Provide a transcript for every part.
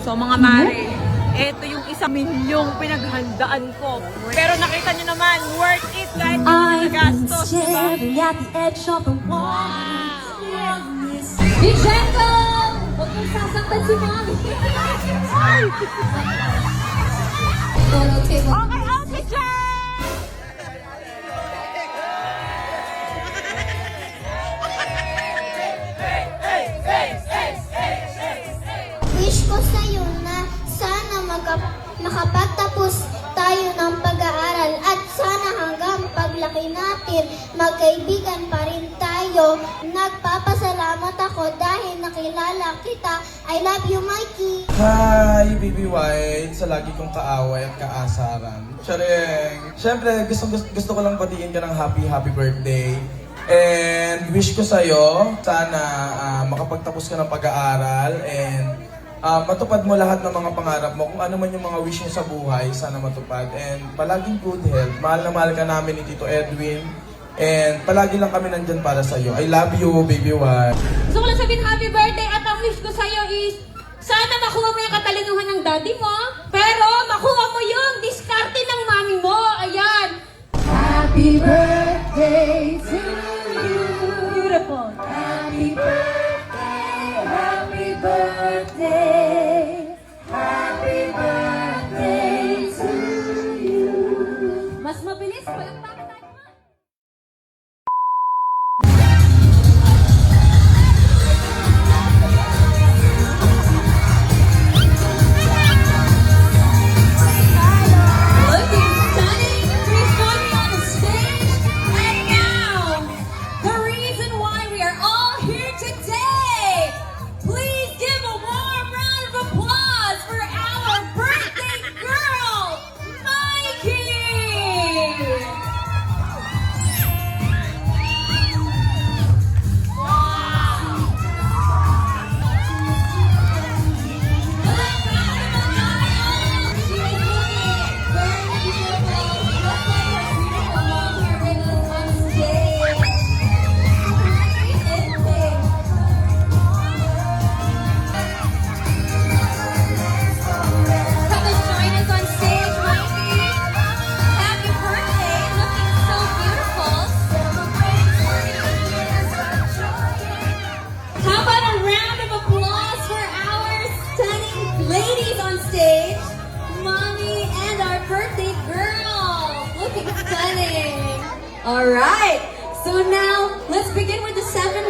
So mga mare, ito yung 1,000,000 pinaghandaan ko. Pero nakita niyo naman, worth it kahit yung nagastos, diba? At the edge of the wall. Vicento! Huwag mong sasaktan si Mami. Okay, outfit check! Wish ko sa'yo na sana makapagtapos tayo ng pag-aaral at sana hanggang paglaki natin magkaibigan pa rin tayo. Nagpapasalamat ako dahil nakilala kita. I love you, Mikey. Hi, Baby White, sa lagi kong kaaway at kaasaran. Charing! Siyempre, gusto ko lang batiin ka ng happy birthday. And wish ko sa'yo, sana makapagtapos ka ng pag-aaral and matupad mo lahat ng mga pangarap mo. Kung ano man yung mga wish mo sa buhay, sana matupad. And palaging good health. Mahal na mahal ka namin ni Tito Edwin. And palagi lang kami nandyan para sa'yo. I love you, Baby White. Gusto ko lang sabihin happy birthday at ang wish ko sa'yo is sana makuha mo yung katalinuhan ng daddy mo, pero makuha mo yung diskarte ng mami mo. Ayan. Happy birthday to you. Beautiful. Happy birthday, happy birthday, happy birthday to you. Mas mabilis, walang bakit tayo. Looking stunning, please join me on the stage. And now, the reason why we are all here today. Please give a warm round of applause for our birthday girl, Mikey. How about a round of applause for our stunning ladies on stage, Mommy and our birthday girl, looking stunning. All right, so now let's begin with the 7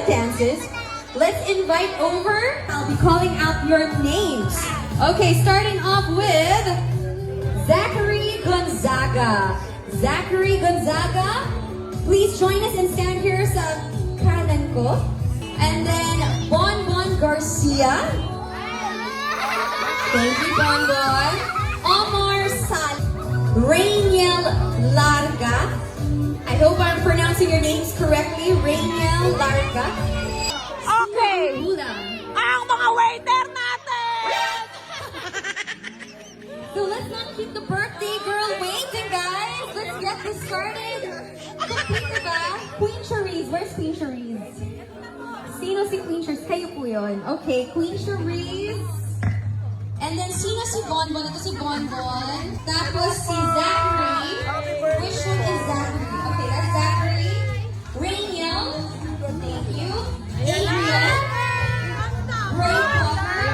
dances. Let's invite over. I'll be calling out your names. Okay, starting off with Zachary Gonzaga. Zachary Gonzaga, please join us and stand here sa kanan ko. And then Bonbon Garcia. Thank you, Bonbon. Omar Sal. Rainiel Larga. I hope I'm pronouncing your names correctly. Rainiel Larga. Okay! Ulam. Ang mga waiter natin! So let's not keep the birthday girl waiting, guys. Let's get this started. Complete na ba? Queen Cherise. Where's Queen Cherise? Sino si Queen Cherise? Kayo po yun. Okay, Queen Cherise. And then, sino si Bonbon? Ito si Bonbon. Tapos si Zachary. Which one is Zachary? Okay, that's Zachary. Rainiel. Thank you. Adrian. Ray Popper.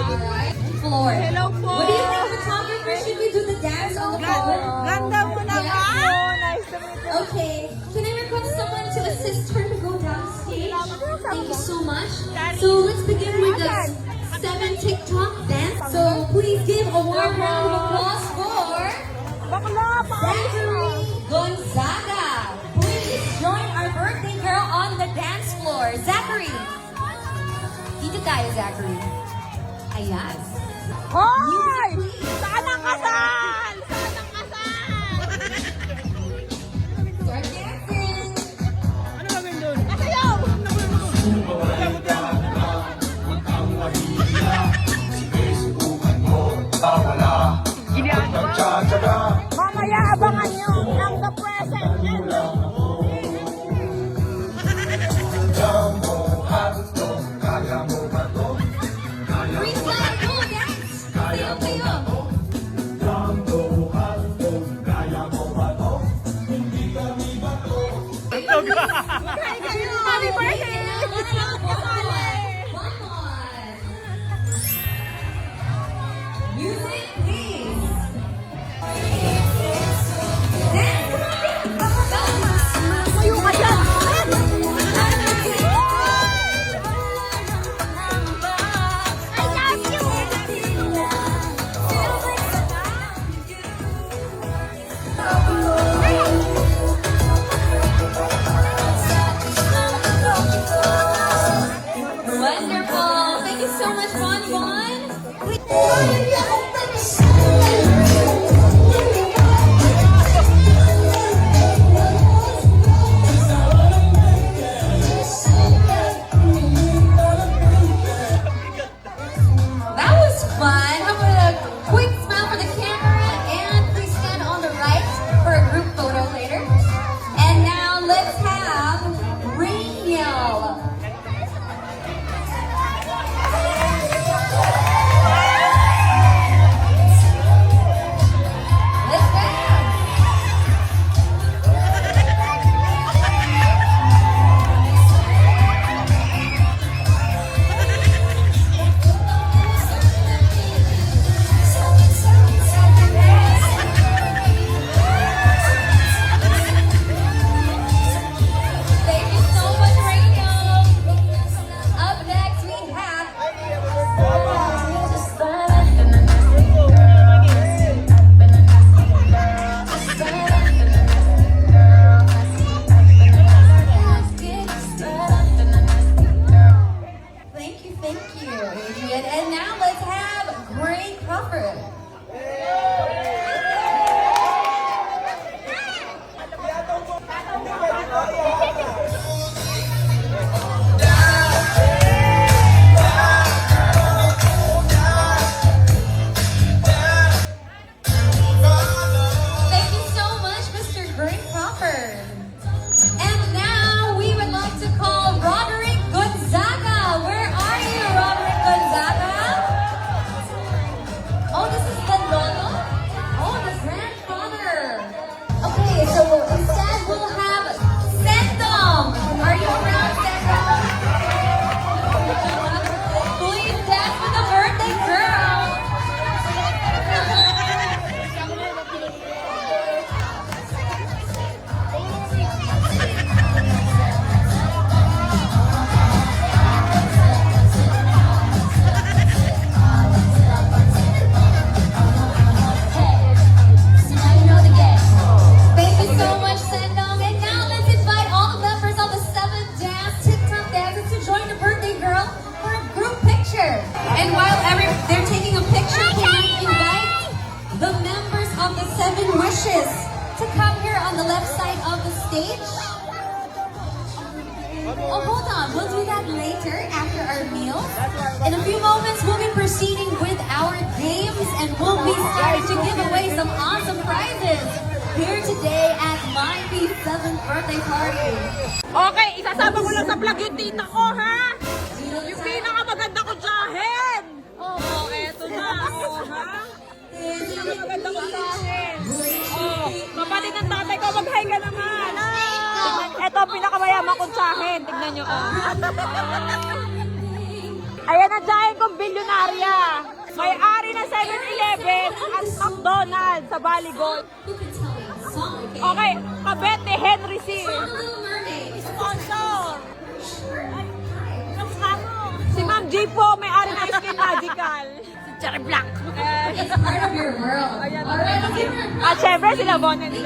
Alright. Floor. Hello po. What do you think, photographer? Should we do the dance on the floor? Ganda mo naman! Nice to meet you. Okay. Can I request someone to assist her to go down stage? Thank you so much. So let's begin with the 7 TikTok dance. So please give a warm round of applause for Bakla! Zachary Gonzaga. Please join our birthday girl on the dance floor. Zachary. Dito tayo, Zachary. Ayan. Hoy! Saan ang kasal? Saan ang kasal? Start dancing. Ano gawin doon? Kasayaw! Mamaya abangan nyo ng the present. Freestyle, go, dance! Sayo, sayo! Happy birthday! One more. Music, please. Dance! Mayo ka dyan! Wonderful. Thank you so much, Bon. That was fun. How about a quick smile for the camera? And please stand on the right for a group photo later. And now let's have Rainiel. Let's go. Thank you so much, Rainiel. Up next, we have Thank you, Adrian. And now let's have Gray Crawford. Thank you so much, Mr. Gray Crawford. And now we would like to call Roderick Gonzaga. Where are you, Roderick Gonzaga? Oh, this is the lolo? Oh, the grandfather. Okay, so instead we'll have Sendom. Are you around, Sendom? Please dance with the birthday girl. Thank you so much, Sendong. And now let's invite all the members of the 7 Dance TikTok dancers to join the birthday girl for a group picture. And while they're taking a picture, can I invite the members of the 7 Wishes to come here on the left side of the stage? Oh, hold on. We'll do that later after our meal. In a few moments, we'll be proceeding with our games and we'll be starting to give away some awesome prizes here today at my 7th birthday party. Okay, isasama ko lang sa vlog yung tita ko, ha? Yung pinakamaganda ko dyahin! Oo, eto na. Oo, ha? Pinakamaganda ko dyahin. Oo, kapatid ng tatay ko, mag-hi ka naman. Eto ang pinakamayaman kong dyahin. Tignan nyo, oh. Ayan ang dyahin kong bilyonarya. May-ari ng 7-Eleven at McDonald's sa Baligon. Who can tell me a song, okay? Okay, kabet ni Henry C. From The Little Mermaid. Sponsor! Si Ma'am G po, may-ari ng Skin Magical. Si Cherry Black. It's part of your world. Alright, give her a At syempre sila Bon and So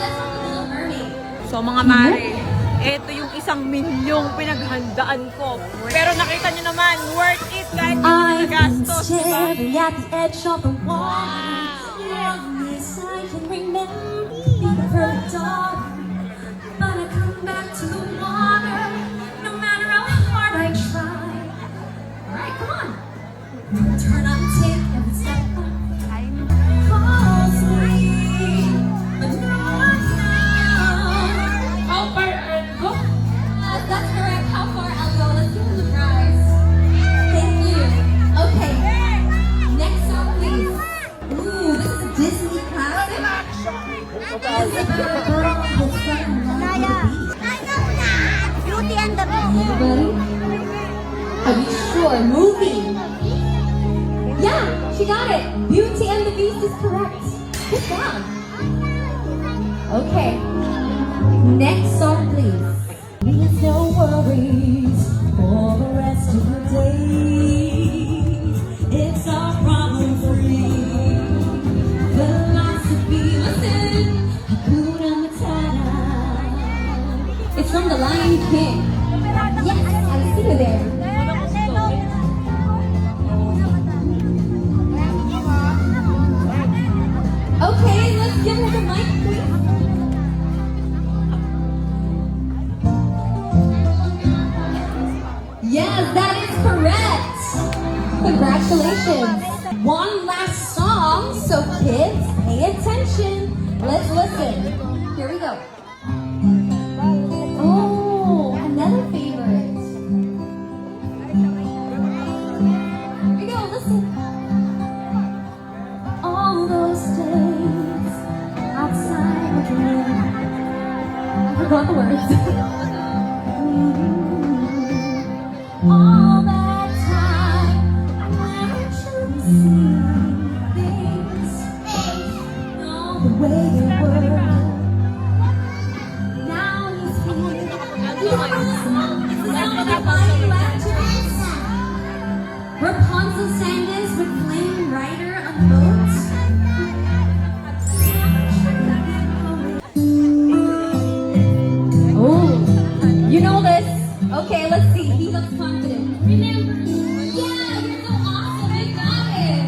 that's from The Little Mermaid. So mga mare, ito yung 1 milyong pinaghandaan ko. Pero nakita nyo naman, worth it kahit yung mga gastos, diba? Staring at the edge of the water. Yes, I can remember being a perfect dog. But I come back to the water, no matter how hard I try. Alright, come on. Turn on, take every step falls asleep. But not now. How far I'll go? That's correct. How far I'll go. Let's give him the prize. Thank you. sure. Movie. Yeah, she got it. Beauty and the Beast is correct. Good job. Okay. Next song, please. There's no worries for the rest of the day. It's all problem free. Philosophy, Listen. Hakuna Matata. It's from The Lion King. Yes, I see you there. Okay, let's give her the mic, please. Yes, that is correct. Congratulations. One last song, so kids, pay attention. Let's listen. Here we go. Oh, another favorite. Here we go, listen. All those days outside the room. I forgot the words. All that time when we should see things all the way they were. Now he's here. Do you remember this song? It's the song of the Flying Lanterns. Rapunzel sang this with Flame Rider on the boat. Oh, you know this. Okay, let's see. He looks confident. Remember? Yeah, you're so awesome. I got it.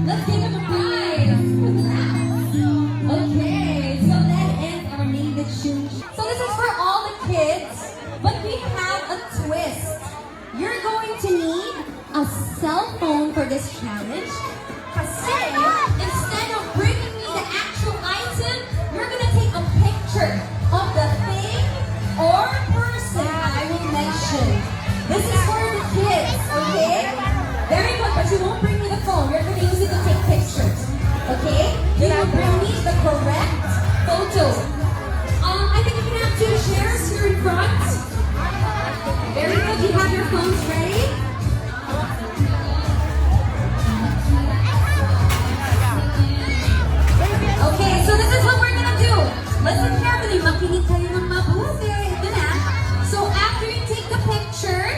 Let's give him a prize. Okay, so that ends our Name It Shoot. So this is for all the kids, but we have a twist. You're going to need a cell phone for this challenge. Kasi instead of bringing me the actual item, you're gonna take a picture of the thing or person I will mention. This is for the kids, okay? Very good, but you won't bring me the phone. You're gonna use it to take pictures, okay? You will bring me the correct photo. I think you can have two chairs here in front. Very good. You have your phones ready? Okay, so this is what we're gonna do. Listen carefully. Makinig kayo ng mabuti. Ito na. So after you take the picture,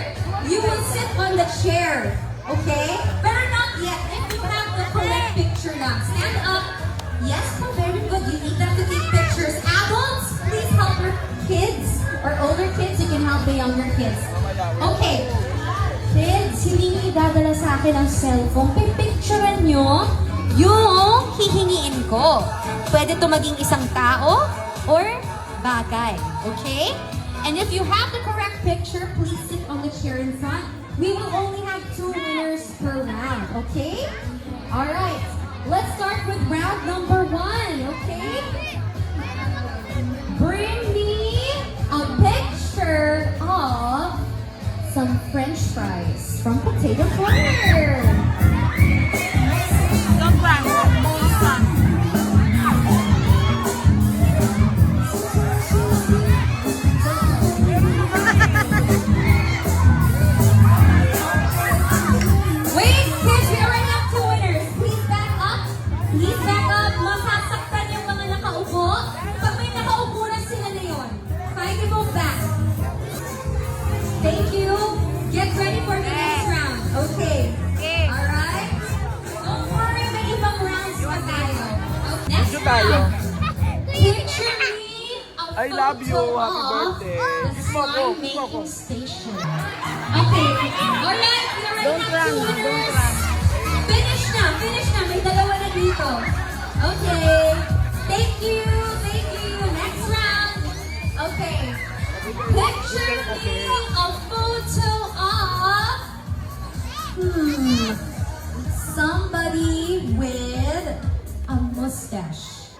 you will sit on the chair. Okay? But not yet. If you have the correct picture lang. Stand up. Yes, po, very good. You need them to take pictures. Adults, please help your kids. Or older kids, you can help the younger kids. Okay. Kids, hindi niyo idadala sa akin ang cellphone. Pipicturean nyo yung hihingiin ko. Pwede to maging isang tao or bagay. Okay? And if you have the correct picture, please sit on the chair in front. We will only have 2 winners per round. Okay? Alright. Let's start with round number 1. Okay? Bring me a picture of some French fries from Potato Corner. Wait, kids, we already have 2 winners. Please back up. Please back up. Masasaktan yung mga nakaupo. Pag may nakaupo na sila na yun. Kindly go back. Thank you. Get ready for the next round. Okay. Alright? Don't worry, may ibang rounds pa tayo. Okay. Next round. Picture me a I love you. photo Happy of birthday. the Kiss mo ako, slime kiss mo ako. making station. Okay. Alright, we already have 2 winners. Finish na. May dalawa na dito. Okay. Thank you. Next round. Okay. Picture me a photo of somebody with a mustache.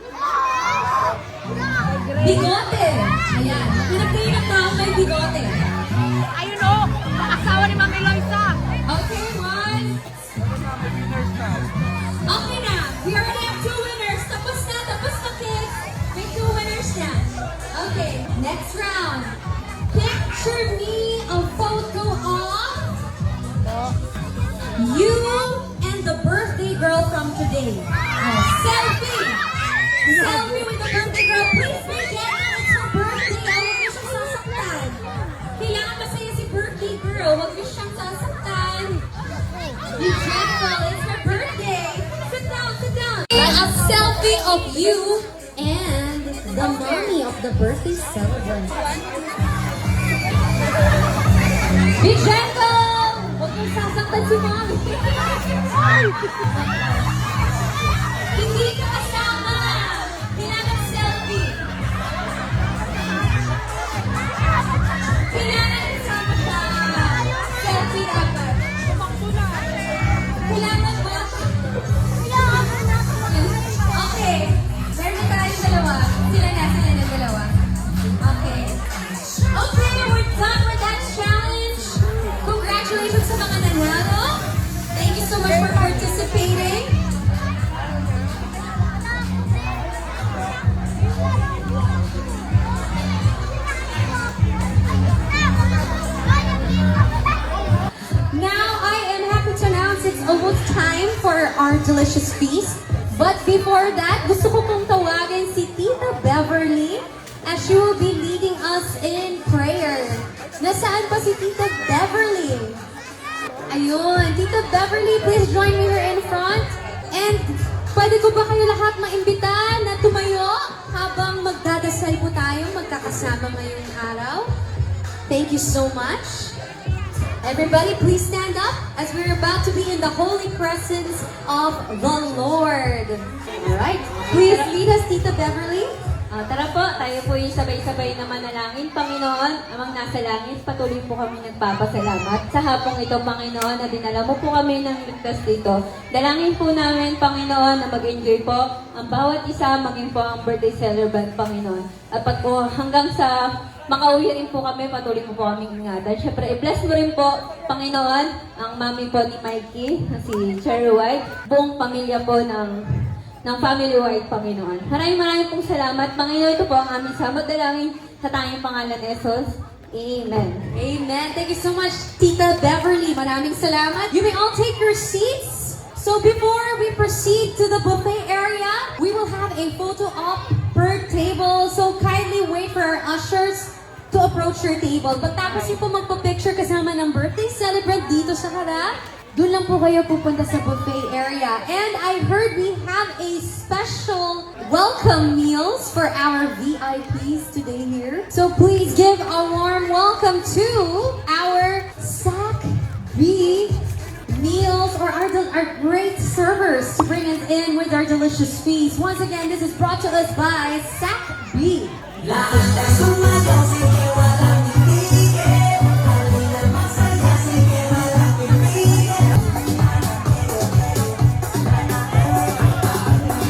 Bigote. Ayan. Pinagkayo ng tao may bigote. Ayun o, asawa ni Mami Loisa. Okay, 1. Okay na. We already have 2 winners. Tapos na kids. May 2 winners na. Okay, next round. Picture me a photo of You and the birthday girl from today. Selfie! Selfie with the birthday girl. Please make it. It's her birthday. Huwag niyo siyang sasaktan. Kailangan masaya si birthday girl. Huwag niyo siyang sasaktan. Be gentle. It's her birthday. Sit down, sit down. A selfie of you and the mommy of the birthday celebrant. Be gentle! Huwag niyong sasaktan si mommy. Hindi ka kasama. Kailangan selfie. Kailangan kasama siya. Selfie dapat. Kailangan ba? Okay. Meron na tayong dalawa. Sila na dalawa. Okay. Okay, we're done with that challenge. Congratulations sa mga nanalo. Thank you so much for participating. Now, I am happy to announce it's almost time for our delicious feast. But before that, gusto ko pong tawagin si Tita Beverly as she will be leading us in prayer. Nasaan pa si Tita Beverly? Ayun, Tita Beverly, please join me here in front. And pwede ko ba kayo lahat maimbita na tumayo habang magdadasal po tayo magkakasama ngayong araw? Thank you so much. Everybody, please stand up as we're about to be in the holy presence of the Lord. Alright, please lead us, Tita Beverly. Tara po, tayo po yung sabay-sabay na manalangin. Panginoon, amang nasa langit, patuloy po kami nagpapasalamat sa hapong ito, Panginoon, na dinala mo po kami ng ligtas dito. Dalangin po namin, Panginoon, na mag-enjoy po ang bawat isa, maging po ang birthday celebrant, Panginoon. At po hanggang sa makauwi rin po kami, patuloy mo po kaming ingatan. Siyempre, i-bless mo rin po, Panginoon, ang mami po ni Mikey, si Cherry White, buong pamilya po ng Family White, Panginoon. Maraming pong salamat, Panginoon. Ito po ang aming samot dalangin sa tanging pangalan ni Jesus. Amen. Amen. Thank you so much, Tita Beverly. Maraming salamat. You may all take your seats. So before we proceed to the buffet area, we will have a photo op per table. So kindly wait for our ushers to approach your table. Pagtapos niyo po magpa-picture kasama ng birthday celebrant dito sa harap, doon lang po kayo pupunta sa buffet area. And I heard we have a special welcome meals for our VIPs today here. So please give a warm welcome to our SAC B meals, or our great servers to bring us in with our delicious feast. Once again, this is brought to us by SAC B.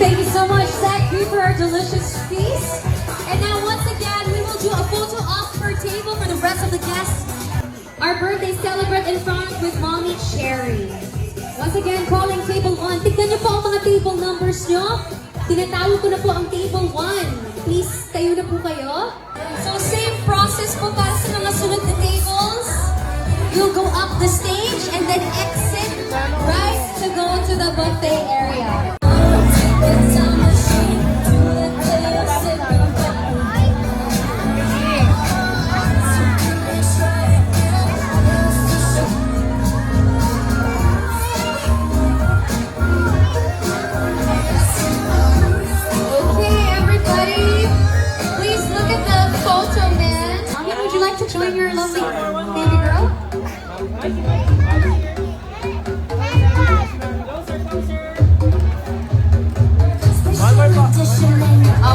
Thank you so much, Zach, for our delicious feast. And now, once again, we will do a photo op per table for the rest of the guests. Our birthday celebrant in front with Mommy Cherry. Once again, calling table 1. Tignan niyo po ang mga table numbers niyo. Tinatawag ko na po ang table 1. Please, tayo na po kayo. So, same process po para sa mga sunod na tables. You'll go up the stage and then exit right to go to the buffet area. Join your lovely baby girl.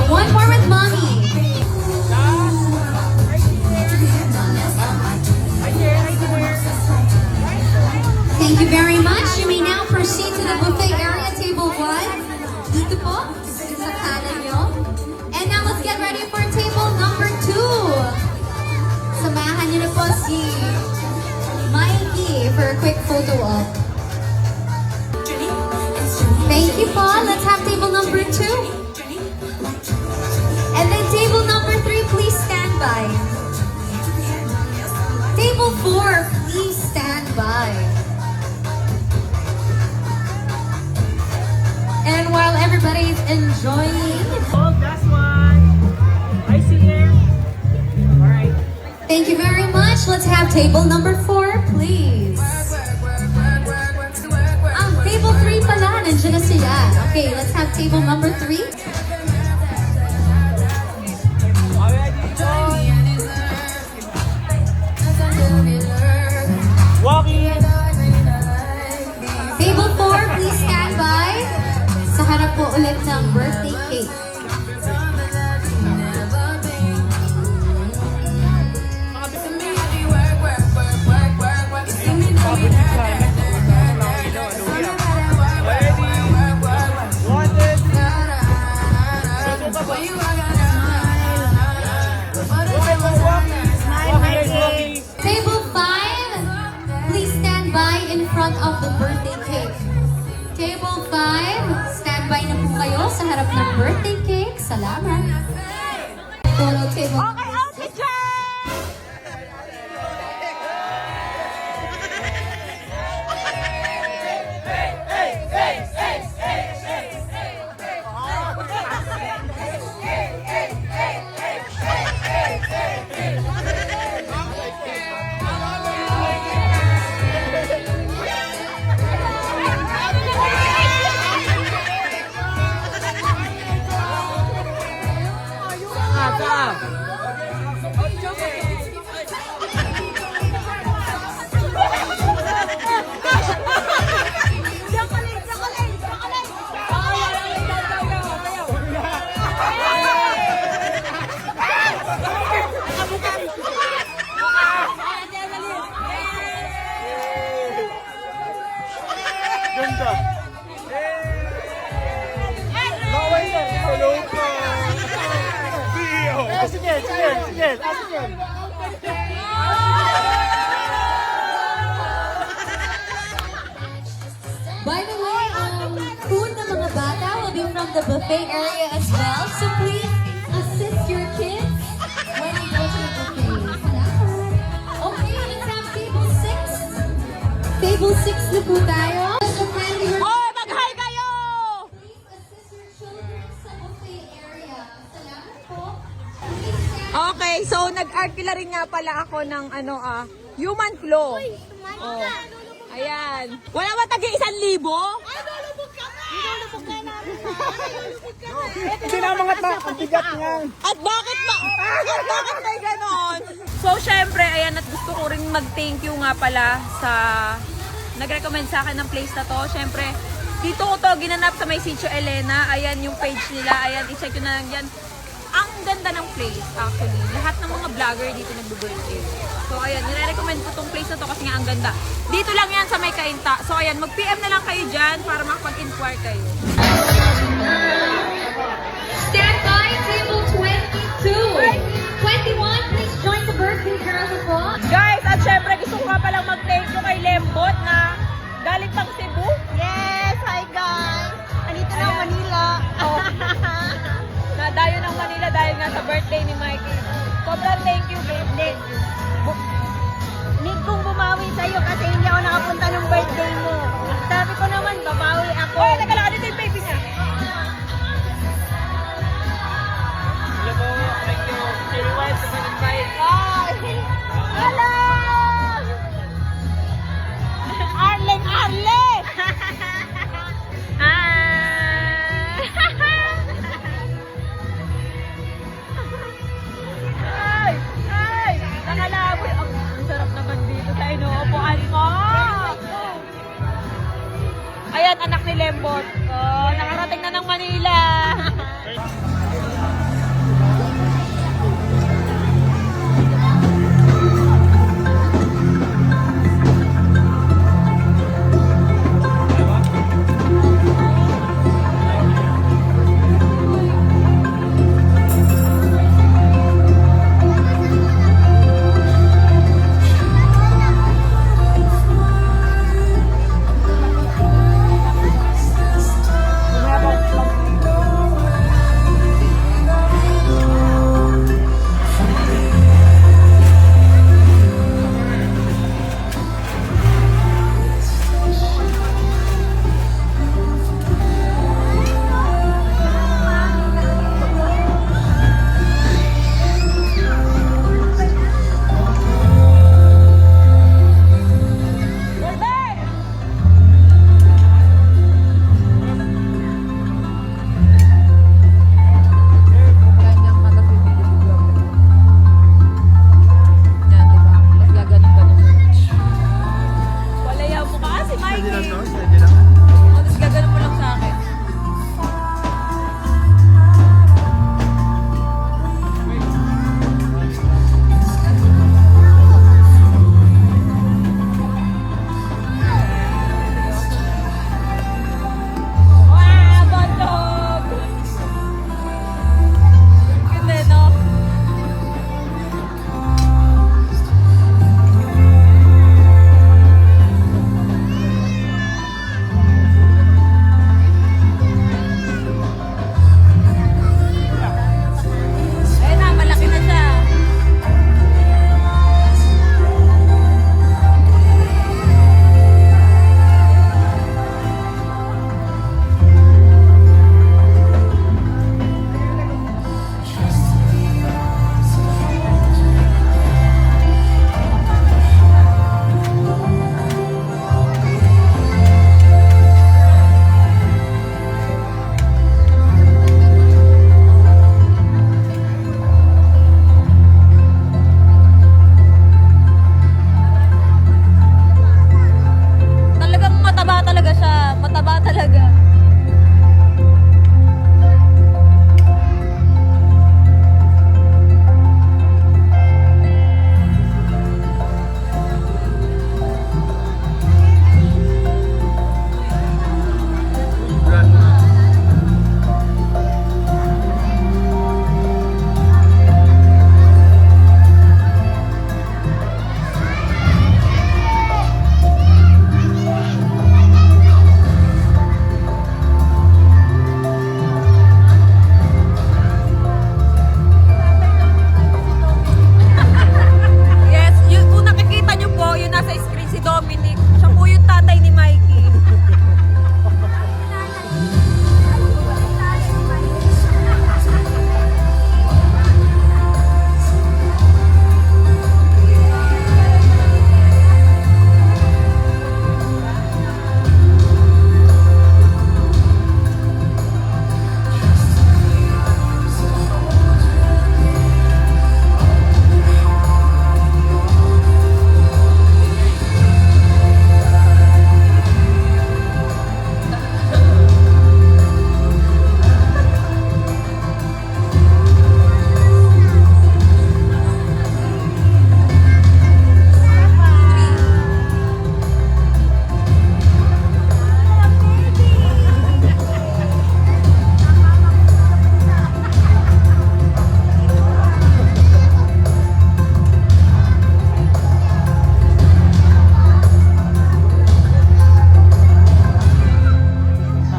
One more with mommy. Thank you very much. You may now proceed to the buffet area, table 1. Dito po, sa kanan nyo. And now let's get ready for table number 2. Samahan niyo na po si Mikey for a quick photo op. Thank you po. Let's have table number 2. And then table number 3, please stand by. Table 4, please stand by. enjoying. Oh, that's one. I see here. All right. Thank you very much. Let's have table number 4, please. Table 3 pala. Nandiyan na sila. Okay, let's have table number 3. Walking. Table 4, please stand by. Sa harap po ulit ng birthday cake. Table 5, please stand by in front of the birthday cake. Table 5, stand by na po kayo sa harap ng birthday cake. Salamat. Photo table. Okay, okay, Jen! Ganda. Bawal na. Hello po. Sige. By the way, food ng mga bata will be from the buffet area as well. So please assist your kids when you go to the buffet. Salamat. Okay, let's have table 6. Table 6 na po tayo. So kindly Oh, mag-hi kayo! please assist your children sa buffet area. Salamat po. Okay, so nag-art-art nga pala ako ng human flow. Oh. Ayan. Wala ba tagi 1,000? Ay, lulubog ka na! Lulubog ka na! Hindi na mga ang bigat niyan. At bakit may ganon? So, syempre, ayan, at gusto ko rin mag-thank you nga pala sa nag-recommend sa akin ng place na to. Syempre, dito ko to ginanap sa may Sitio Elena. Ayan yung page nila. Ayan, i-check nyo na lang yan. Ang ganda ng place, actually. Lahat ng mga vlogger dito nag-birthday. So, ayan, nire-recommend ko tong place na to kasi nga ang ganda. Dito lang yan sa may Kainta. So, ayan, mag-PM na lang kayo dyan para makapag-inquire kayo. Stand by, table 22. 21, please join the birthday girls as well. Guys, at syempre gusto ko nga palang mag-thank you kay Lembot na galing pang Cebu. Yes, hi guys! Andito na Ayan. Manila. Oh. Nadayo ng Manila dahil nga sa birthday ni Mikey. Sobrang thank you, babe. Need kong bumawi sa'yo kasi hindi ako nakapunta ng birthday mo. Sabi ko naman, babawi ako. Oh, nagkala dito yung baby niya. Hello! Arlen! Ay! Nakalaboy! Ang sarap naman dito sa inuupuan ko! Ayan, anak ni Lembot. Oh, nakarating na ng Manila. Tapos gaganon mo lang sa akin. Wow, bantog! Ganda, no? Ayun na, malaki na siya. Talagang mataba talaga siya. Mataba talaga. Yes, yun, kung nakikita niyo po, yun nasa screen si Dominic. Siya po yung tatay ni Mikey.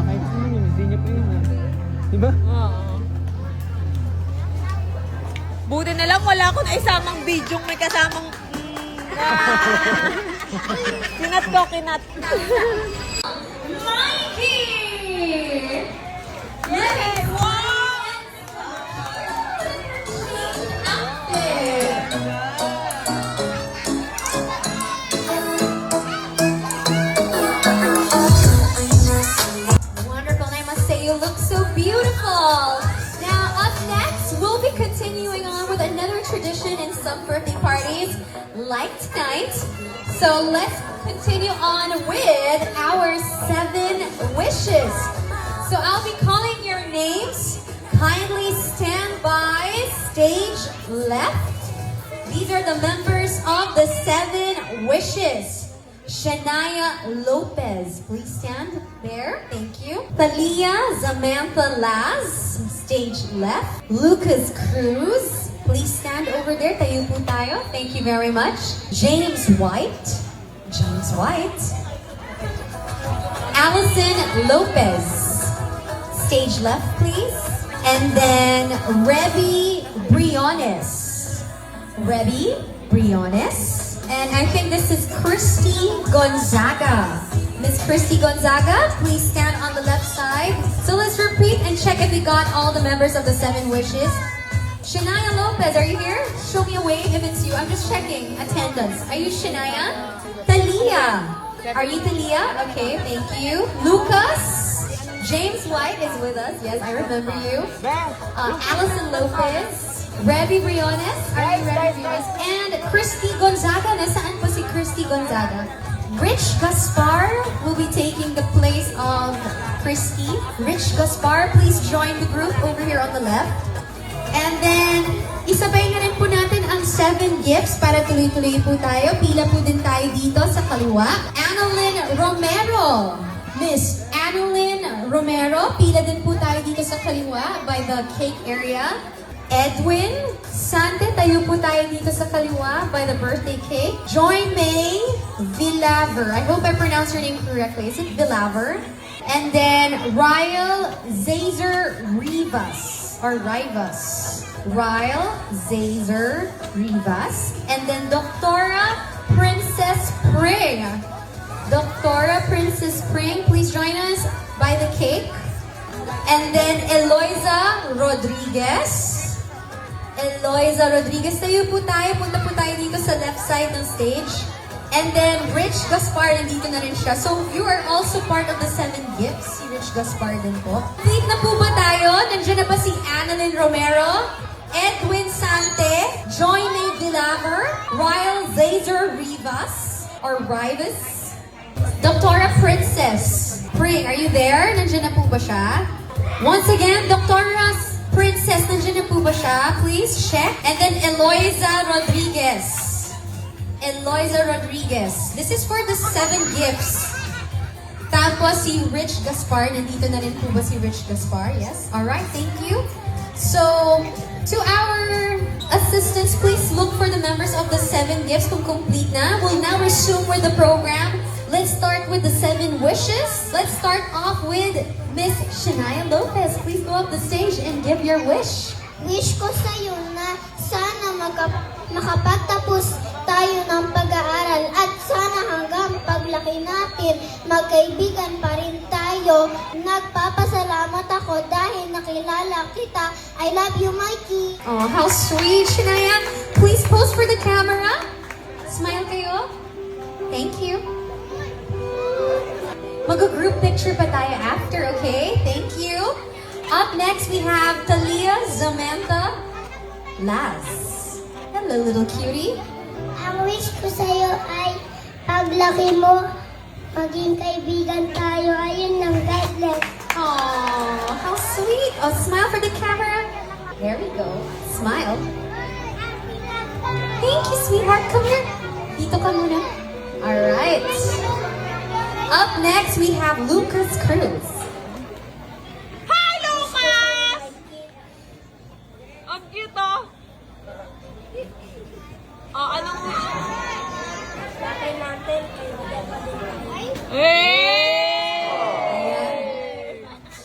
Kahit ano yun, hindi niya pa yun. Diba? Oo. Buti na lang wala akong naisamang video may kasamang kinat ko, kinat. Mikey! Yes! Wow! Wonderful, and I must say you look so beautiful. Now, up next, we'll be continuing on with another tradition in some birthday parties, like tonight. So let's continue on with our 7 wishes. So I'll be calling your names. Kindly stand by stage left. These are the members of the 7 wishes. Shania Lopez, please stand there. Thank you. Thalia Samantha Laz, stage left. Lucas Cruz, please stand over there. Tayo po tayo. Thank you very much. James White. James White. Allison Lopez, stage left, please. And then Rebby Briones. Rebby Briones. And I think this is Christy Gonzaga. Miss Christy Gonzaga, please stand on the left side. So let's repeat and check if we got all the members of the 7 wishes. Shania Lopez, are you here? Show me a wave if it's you. I'm just checking attendance. Are you Shania? Talia. Are you Talia? Okay, thank you. Lucas. James White is with us. Yes, I remember you. Allison Lopez. Rebby Briones. Are you Rebby Briones? And Christy Gonzaga. Nasaan po si Christy Gonzaga? Rich Gaspar will be taking the place of Christy. Rich Gaspar, please join the group over here on the left. And then, isabay na rin po natin ang 7 gifts para tuloy-tuloy po tayo. Pila po din tayo dito sa kaliwa. Annalyn Romero. Miss Annalyn Romero, pila din po tayo dito sa kaliwa by the cake area. Edwin Sante, tayo po tayo dito sa kaliwa by the birthday cake. Joy May Villaver. I hope I pronounced your name correctly. Is it Villaver? And then Ryle Zazer Rivas. Or Rivas. Ryle Zazer Rivas. And then Doctora Princess Pring. Doctora Princess Pring, please join us by the cake. And then Eloisa Rodriguez. Eloisa Rodriguez, tayo po tayo. Punta po tayo dito sa left side ng stage. And then Rich Gaspar, nandito na rin siya. So you are also part of the 7 gifts. Si Rich Gaspar din po. Complete na po ba tayo? Nandiyan na ba si Annalyn Romero? Edwin Sante? Joy May Villaver? Ryle Zazer Rivas? Or Rivas? Doctora Princess Pring, are you there? Nandiyan na po ba siya? Once again, Doctora Princess, nandiyan na po ba siya? Please check. And then Eloisa Rodriguez. Eloisa Rodriguez. This is for the 7 gifts. Tapos si Rich Gaspar. Nandito na rin po ba si Rich Gaspar? Yes? Alright, thank you. So, to our assistants, please look for the members of the 7 gifts kung complete na. We'll now resume with the program. Let's start with the 7 wishes. Let's start off with Miss Shania Lopez. Please go up the stage and give your wish. Wish ko sa'yo na sana makapagtapos tayo ng pag-aaral at sana hanggang paglaki natin, magkaibigan pa rin tayo. Nagpapasalamat ako dahil nakilala kita. I love you, Mikey. Oh, how sweet, Shania. Please pose for the camera. Smile kayo. Thank you. Mag-group picture pa tayo after, okay? Thank you. Up next, we have Talia Zamantha Laz. Hello, little cutie. Ang wish ko sa'yo ay paglaki mo, maging kaibigan tayo. Ayun lang, God bless. Oh, how sweet. Oh, smile for the camera. There we go. Smile. Thank you, sweetheart. Come here. Dito ka muna. All right. Up next, we have Lucas Cruz. Hi, Lucas! Ang cute, oh. Oh, anong wish? Bakit natin, kaibigan pa din tayo. Hey!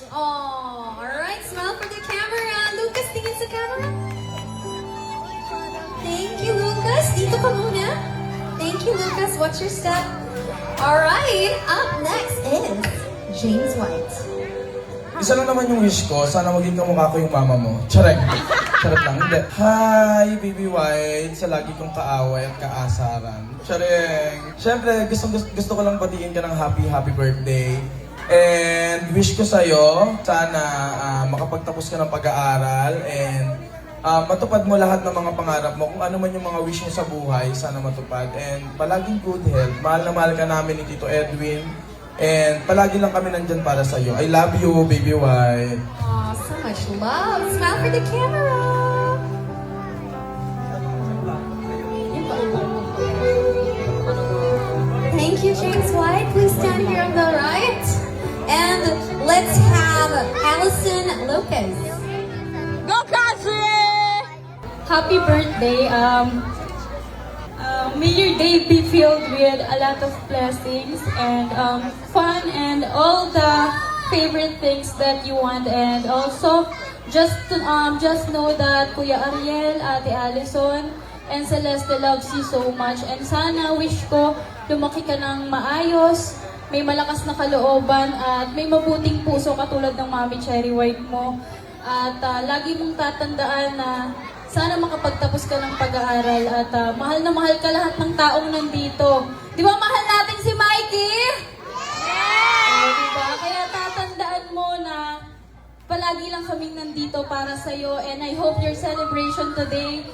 Oh, all right. Smile for the camera. Lucas, tingin sa camera. Thank you, Lucas. Dito ka muna. Thank you, Lucas. Watch your step. All right. Up next is James White. Isa lang naman yung wish ko, sana maging kamukha ko yung mama mo. Charek. Charek lang. Hindi. Hi, Baby White, sa lagi kong kaaway at kaasaran. Charek. Siyempre, gusto ko lang batiin ka ng happy birthday. And wish ko sa'yo, sana makapagtapos ka ng pag-aaral and matupad mo lahat ng mga pangarap mo. Kung ano man yung mga wish mo sa buhay, sana matupad. And palaging good health. Mahal na mahal ka namin ni Tito Edwin. And palagi lang kami nandyan para sa'yo. I love you, Baby White. Oh, so much love. Smile for the camera. Thank you, James White. Please stand here on the right. And let's have Allison Lopez. Go, Cassie! Happy birthday. May your day be filled with a lot of blessings and fun and all the favorite things that you want. And also, just know that Kuya Ariel, Ate Allison, and Celeste loves you so much. And sana wish ko lumaki ka ng maayos, may malakas na kalooban, at may mabuting puso katulad ng Mami Cherry White mo. At lagi mong tatandaan na sana makapagtapos ka ng pag-aaral at mahal na mahal ka lahat ng taong nandito. Di ba mahal natin si Mikey? Yeah! Diba? Kaya tatandaan mo na palagi lang kaming nandito para sa'yo, and I hope your celebration today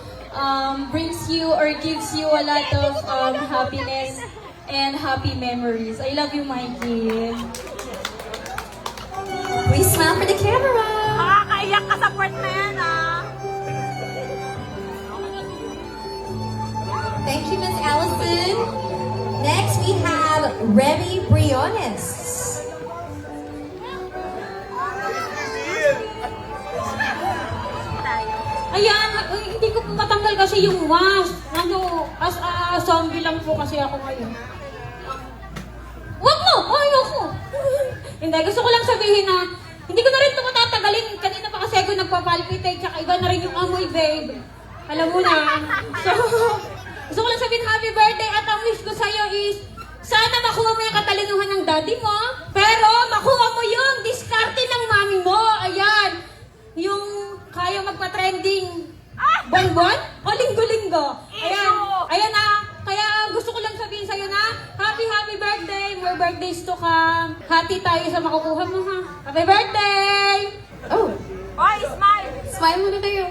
brings you or gives you a lot of happiness and happy memories. I love you, Mikey. Please smile for the camera. Nakakaiyak ka sa part na yan, ah. Thank you, Miss Allison. Next, we have Remy Briones. Ayan, hindi ko po matanggal kasi yung mask. Zombie lang po kasi ako ngayon. Wag mo! Ayoko! Hindi, gusto ko lang sabihin na hindi ko na rin ito matatagalin. Kanina pa kasi ako nagpapalpitate, tsaka iba na rin yung amoy, babe. Alam mo na. So, gusto ko lang sabihin happy birthday at ang wish ko sa'yo is sana makuha mo yung katalinuhan ng daddy mo, pero makuha mo yung diskarte ng mami mo. Ayan. Yung kaya magpa-trending bonbon o linggo-linggo. Ayan. Ayan na. Kaya gusto ko lang sabihin sa'yo na happy birthday. More birthdays to come. Hati tayo sa makukuha mo, ha. Happy birthday! Oh, Oy, smile! smile muna kayo.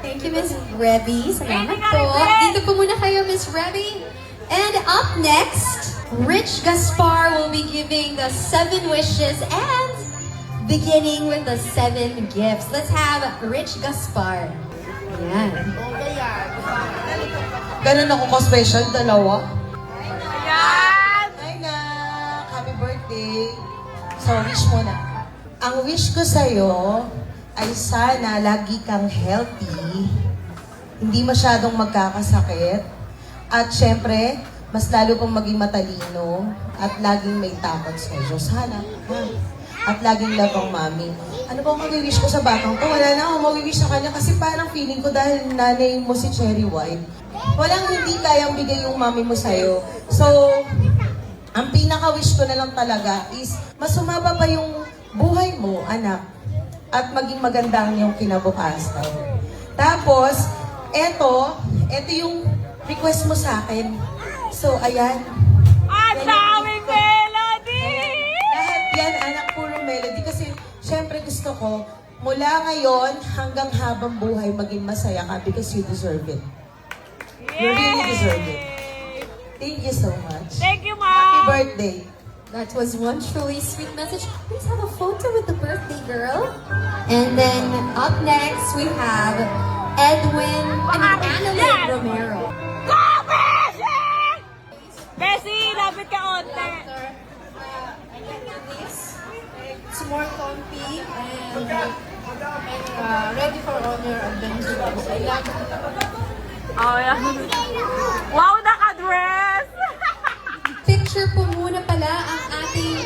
Thank you, Miss Revy. Salamat po. Dito po muna kayo, Miss Revy. And up next, Rich Gaspar will be giving the 7 wishes and beginning with the 7 gifts. Let's have Rich Gaspar. Ayan. Ganun ako ka-special, dalawa. Ayan! Hi na! Happy birthday! So, wish mo na. Ang wish ko sa'yo ay sana lagi kang healthy, hindi masyadong magkakasakit, at syempre, mas lalo pang maging matalino, at laging may takot sa Diyos. Sana, ha? At laging love ang mami. Ano bang mag-wish ko sa batang to? Wala na akong mag-wish sa kanya kasi parang feeling ko dahil nanay mo si Cherry White, walang hindi kayang bigay yung mami mo sa'yo. So, ang pinaka-wish ko na lang talaga is mas sumaba pa yung buhay mo, anak, at maging maganda ang iyong kinabukasan. Tapos, eto yung request mo sa akin. So, ayan. Ang daming melody! Lahat yan, anak, puro melody. Kasi, syempre gusto ko, mula ngayon hanggang habang buhay, maging masaya ka because you deserve it. You really deserve it. Thank you so much. Thank you, Happy Mom! birthday. That was one truly sweet message. Please have a photo with the birthday girl. And then up next, we have Annalyn Romero. Go, Bessie! Bessie, lapit ka onte. It's more comfy and ready for all your adventures. I love it. Oh, yeah. Wow, naka-dress! Picture po muna pala ang ating...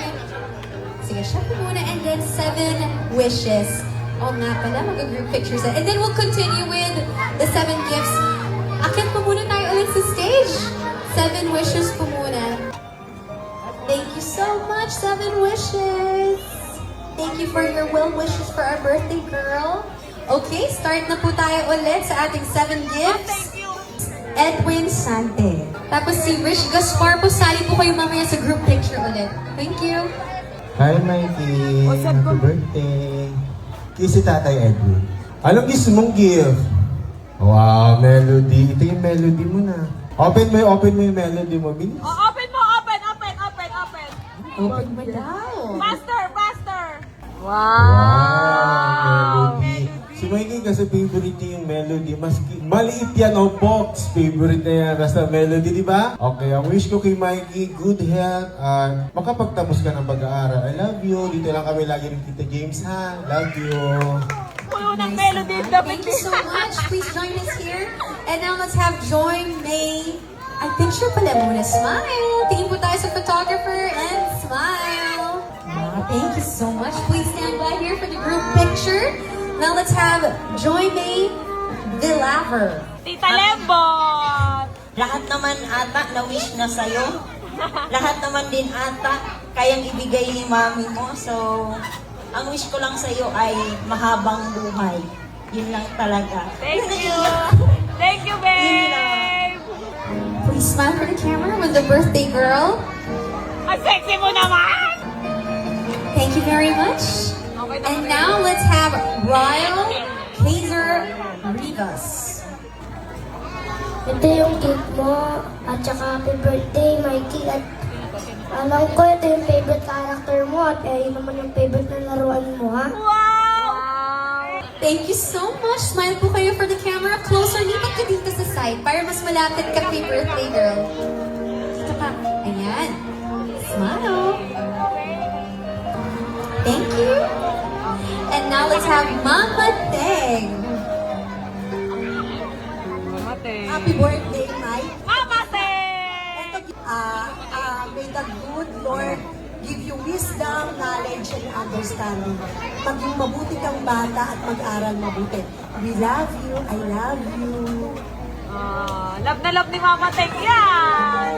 Sige, siya po muna. And then 7 wishes. Oo nga pala, mag-group pictures. And then we'll continue with the 7 gifts. Akit po muna tayo ulit sa stage. 7 wishes po muna. Thank you so much, 7 wishes. Thank you for your well wishes for our birthday girl. Okay, start na po tayo ulit sa ating 7 gifts. Thank you! Edwin Sante. Tapos si Rich Gaspar po, sali po kayo mamaya sa group picture ulit. Thank you. Hi, Mikey. Happy birthday. Kiss si Tatay Edwin. Anong gusto mong gift? Wow, melody. Ito yung melody mo na. Open mo yung melody mo, bilis. Oh, open mo! Open! Open mo daw. Faster! Wow, melody. Si Mikey kasi favorite niya yung melody. Maliit yan o box. Favorite na yan. Basta melody, di ba? Okay, ang wish ko kay Mikey, good health. Makapagtapos ka ng pag-aaral. I love you. Dito lang kami lagi ng Tita James, ha? Love you. Puno ng melody. Dapat Thank you so much. Please join us here. And now let's have Joy May. Ay, picture pala muna. Smile. Tingin po tayo sa photographer and smile. Thank you so much. Please stand by here for the group picture. Now let's have Joy May Villaver. Tita Lembot! Lahat naman ata na-wish na sa'yo. Lahat naman din ata kayang ibigay ni mami mo. So, ang wish ko lang sa'yo ay mahabang buhay. Yun lang talaga. Thank you! Thank you, babe! Please smile for the camera with the birthday girl. Ang sexy mo naman! Thank you very much. And now let's have Ryle Kaiser Rivas. Ito yung cake mo. At saka happy birthday, Mikey. At alam ko, ito yung favorite character mo. At yun naman yung favorite na laruan mo, ha? Thank you so much. Smile po kayo for the camera. Closer, lipat ka dito sa side para mas malapit ka kay birthday girl. Dito ka. Ayan. Smile. Thank you. And now let's have Mama Teng. Happy birthday, Mike. Mama Te! May the good Lord give you wisdom, knowledge, and understanding. Maging mabuti kang bata at mag-aral mabuti. We love you. I love you. Love na love ni Mama Tek yan!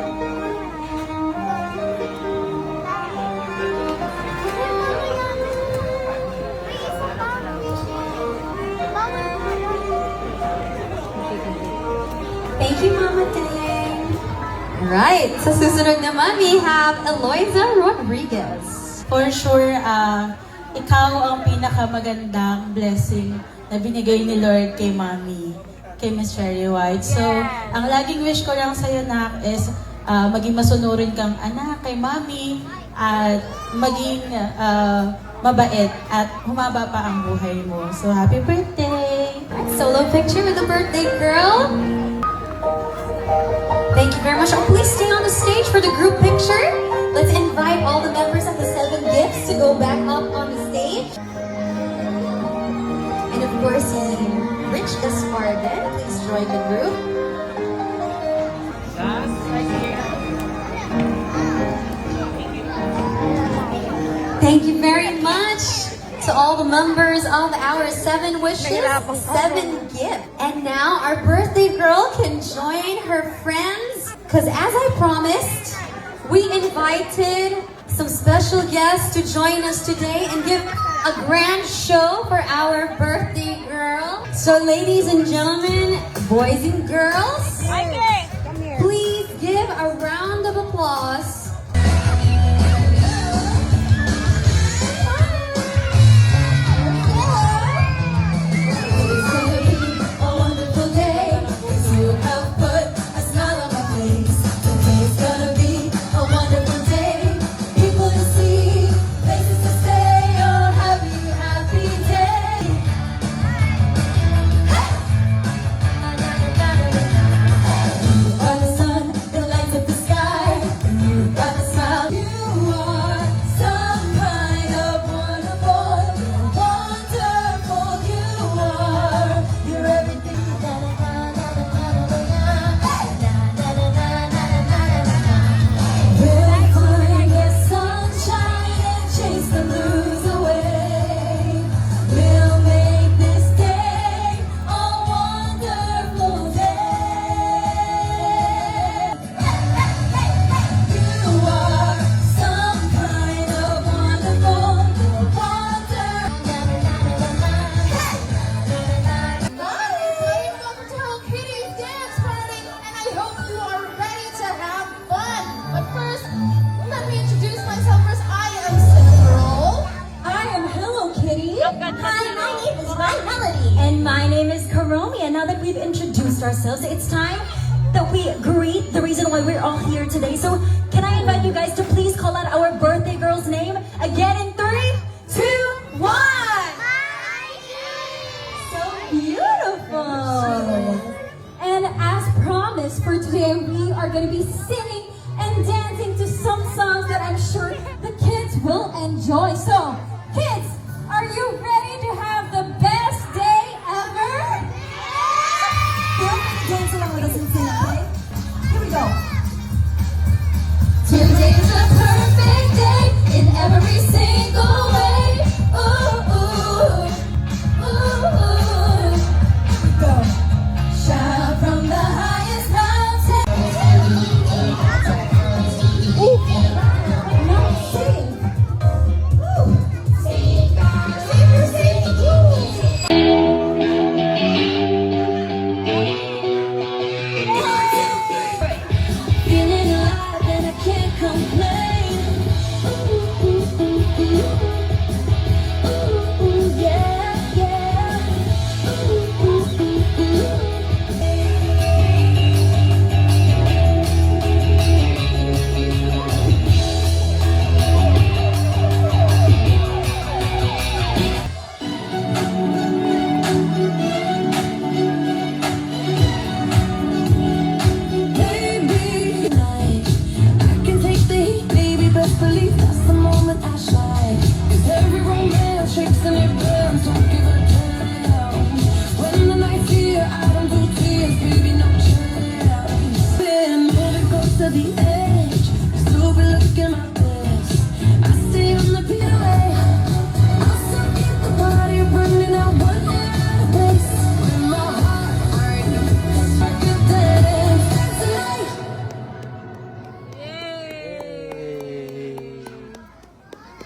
Thank you, Mama Teng. Right. Sa susunod naman, we have Eloisa Rodriguez. For sure, ikaw ang pinakamagandang blessing na binigay ni Lord kay Mami, kay Miss Cherry White. So, ang laging wish ko lang sa'yo, Nak, is maging masunurin kang anak kay Mami at maging mabait at humaba pa ang buhay mo. So, happy birthday! Solo picture with the birthday girl. Thank you very much. Please stay on the stage for the group picture. Let's invite all the members of the 7 Gifts to go back up on the stage. And of course, Rich Gasparden, please join the group. Thank you very much to all the members of our 7 wishes, 7 gifts. And now our birthday girl can join her friends. Because as I promised, we invited some special guests to join us today and give a grand show for our birthday girl. So ladies and gentlemen, boys and girls, please give a round of applause. Now that we've introduced ourselves, it's time that we greet the reason why we're all here today. So can I invite you guys to please call out our birthday girl's name again in 3, 2, 1. So beautiful. And as promised for today, we are going to be singing and dancing to some songs that I'm sure the kids will enjoy. So kids, are you ready to have the best day ever? Dance along with us and sing, okay? Here we go. Today's a perfect day in every single way. Ooh, ooh, ooh, ooh. Here we go. Shout from the highest mountain. Ooh. Now sing. Ooh.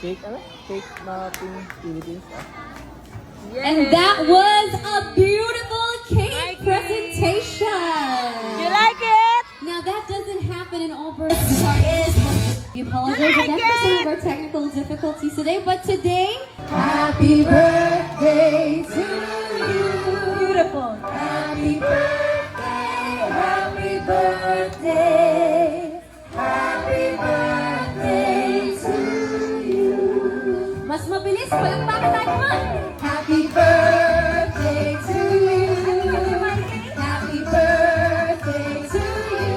Cake, ano? Cake na Philippines. And that was a beautiful cake presentation. You like it? Now that doesn't happen in all birthdays. We apologize again for some of our technical difficulties today, but today, happy birthday to you. Beautiful. Happy birthday, happy birthday, happy birthday to you. Mas mabilis, palakpakan tayo naman. Happy birthday to you. Happy birthday to you.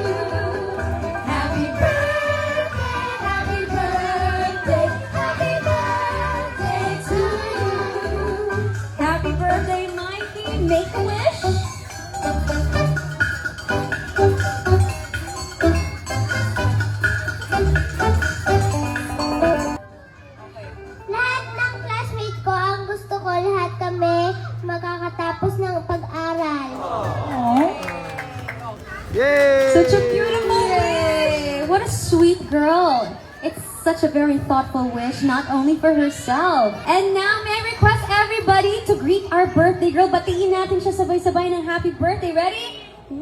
Happy birthday, happy birthday, happy birthday to you. Happy birthday, Mikey. Make a wish. Lahat ng classmate ko, ang gusto ko, lahat kami makakatapos ng pag-aral. Such a beautiful wish. What a sweet girl. It's such a very thoughtful wish, not only for herself. And now, may I request everybody to greet our birthday girl. Batiin natin siya sabay-sabay ng happy birthday. Ready? 1,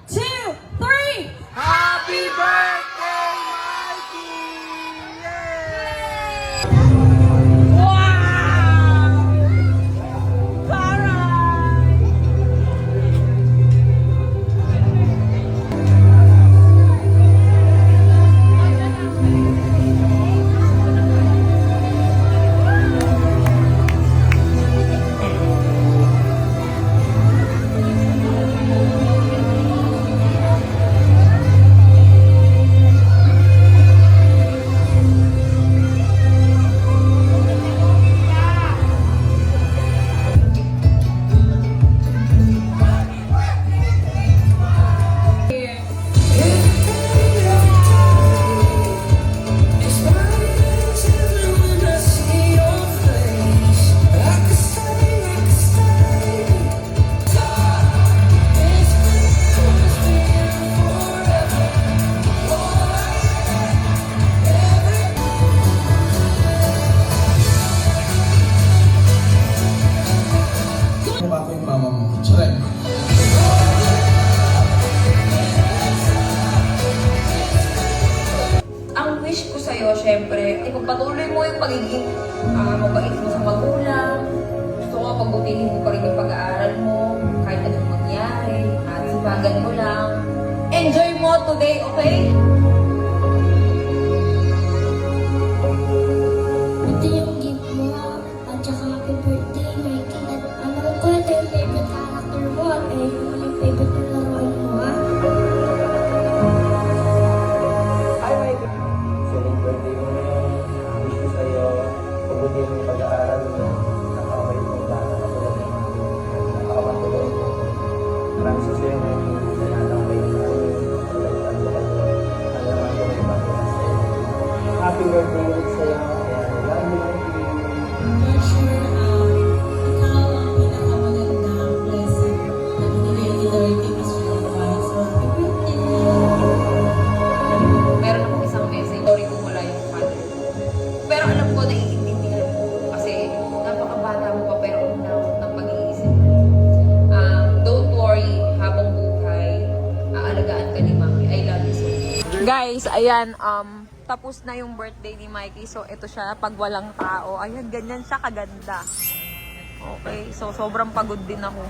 2, 3. Happy birthday, Mikey! Mukha ko yung mama mo. Charay. Ang wish ko sa'yo, syempre, ipagpatuloy mo yung pagiging mabait mo sa magulang. Gusto ko pagbutihin mo pa rin yung pag-aaral mo, kahit anong mangyari, at sipagan mo lang. Enjoy mo today, okay? Ito yung gift mo, at saka happy birthday, Mikey. At ano ko, ito yung favorite character mo, at yung favorite na laruan mo, ha? Hi, Mikey! Saling birthday mo ngayon. Wish ko sa'yo. Pagbutihin mo yung pag-aaral mo. Nakakabait mo ba? Nakakapatuloy mo. Maraming susuyo mo yung nananambay mo. Happy birthday ulit sa'yo. Love you, Mikey. For sure, ikaw ang pinakamagandang blessing na binigay ni Lord kay Miss Cherry White. So, happy birthday! Meron akong isang message. Sorry kung wala yung father. Pero alam ko, naiintindihan mo. Kasi napakabata mo pa, pero unawat ng pag-iisip mo. Don't worry, habang buhay, aalagaan ka ni Mami. I love you so much. Guys, ayan, tapos na yung birthday ni Mikey. So, ito siya, pag walang tao. Ayan, ganyan siya kaganda. Okay, so sobrang pagod din ako.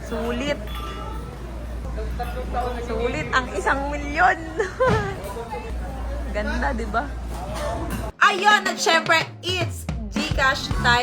Sulit. Sulit ang 1,000,000. Ganda, di ba? Ayun, at syempre, it's GCash time.